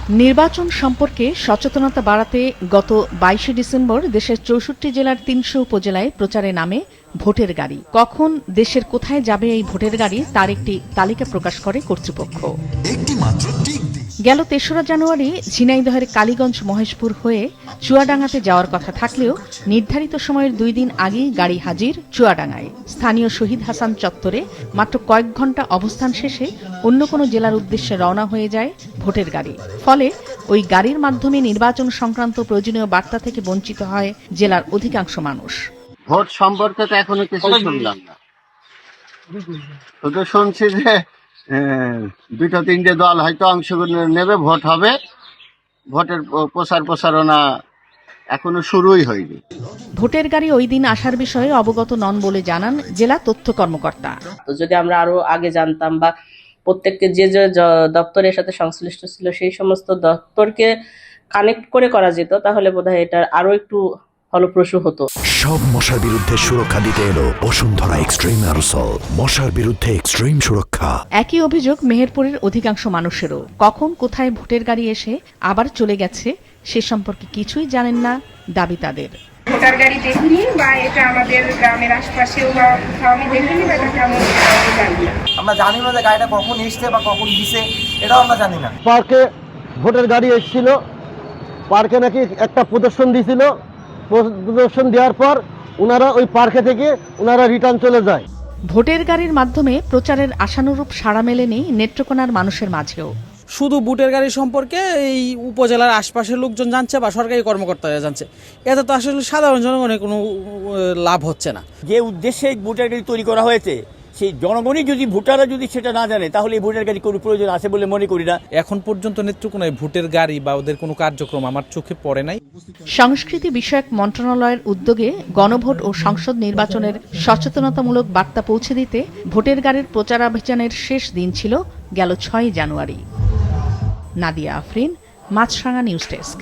নির্বাচন সম্পর্কে সচেতনতা বাড়াতে গত 22শে ডিসেম্বর দেশের 64 জেলার 300 উপজেলায় প্রচারে নামে ভোটের গাড়ি। কখন দেশের কোথায় যাবে এই ভোটের গাড়ি তার একটি তালিকা প্রকাশ করে কর্তৃপক্ষ। গেল 3রা জানুয়ারি ঝিনাইদহের কালীগঞ্জ মহেশপুর হয়ে চুয়াডাঙ্গাতে যাওয়ার কথা থাকলেও নির্ধারিত সময়ের 2 দিন আগেই গাড়ি হাজির চুয়াডাঙ্গায়। স্থানীয় শহীদ হাসান চত্বরে মাত্র কয়েক ঘণ্টা অবস্থান শেষে অন্য কোনো জেলার উদ্দেশ্যে রওনা হয়ে যায় ভোটের গাড়ি। ফলে ওই গাড়ির মাধ্যমে নির্বাচন সংক্রান্ত প্রয়োজনীয় বার্তা থেকে বঞ্চিত হয় জেলার অধিকাংশ মানুষ। ভোট সম্পর্কে তো এখনো কিছু শুনলাম না, শুধু শুনছি যে 2-3টে দল হয়তো অংশগ্রহণ নেবে, ভোট হবে, ভোটের প্রচারণা এখনো শুরুই হয়নি। ভোটের গাড়ি ওই দিন আসার বিষয়ে অবগত নন বলে জানান জেলা তথ্য কর্মকর্তা। তো যদি আমরা আরো আগে জানতাম বা প্রত্যেককে যে যে দপ্তরের সাথে সংশ্লিষ্ট ছিল সেই সমস্ত দপ্তরকে কানেক্ট করে করা যেত, তাহলে বোধহয় এটা আরো একটু ফলপ্রসূ হতো। সব মশার বিরুদ্ধে সুরক্ষা দিতে এলো বসুন্ধরা এক্সট্রিম অ্যারোসল, মশার বিরুদ্ধে এক্সট্রিম সুরক্ষা। একই অভিযোগ মেহেরপুরের অধিকাংশ মানুষেরও। কখন কোথায় ভোটের গাড়ি এসে আবার চলে গেছে সে সম্পর্কে কিছুই জানেন না দাবি তাদের। ভোটার গাড়ি দেখিনি বা এটা আমাদের গ্রামের আশপাশেও বা আমি দেখিনি বা এটা কেমন জানি না। আমরা জানি না যে গাড়িটা কখন এসছে বা কখন দিছে, এটাও আমরা জানি না। পার্কে ভোটের গাড়ি এসেছিল, পার্কে নাকি একটা প্রদর্শন দিয়েছিল, প্রদর্শন দেওয়ার পর ওনারা ওই পার্কে থেকে ওনারা রিটার্ন চলে যায়। ভোটের গাড়ির মাধ্যমে প্রচারের আশানুরূপ সাড়া মেলেনি নেত্রকোনার মানুষের মাঝেও। শুধু ভোটের গাড়ি সম্পর্কে এই উপজেলার আশপাশের লোকজন জানছে বা সরকারি কর্মকর্তারা জানছে, এতে তো আসলে সাধারণ জনগণের কোনো লাভ হচ্ছে না। যে উদ্দেশ্যে ভোটার গাড়ি তৈরি করা হয়েছে সেই জনগণই যদি, ভোটাররা যদি সেটা না জানে, তাহলে এই ভোটার গাড়ি কোনো প্রয়োজন আছে বলে মনে করি না। এখন পর্যন্ত নেত্রকোনায় ভোটের গাড়ি বা ওদের কোনো কার্যক্রম আমার চোখে পড়ে নাই। সংস্কৃতি বিষয়ক মন্ত্রণালয়ের উদ্যোগে গণভোট ও সংসদ নির্বাচনের সচেতনতামূলক বার্তা পৌঁছে দিতে ভোটের গাড়ির প্রচারাভিযানের শেষ দিন ছিল গেল 6 জানুয়ারি। নাদিয়া আফরিন, মাছরাঙা নিউজ ডেস্ক।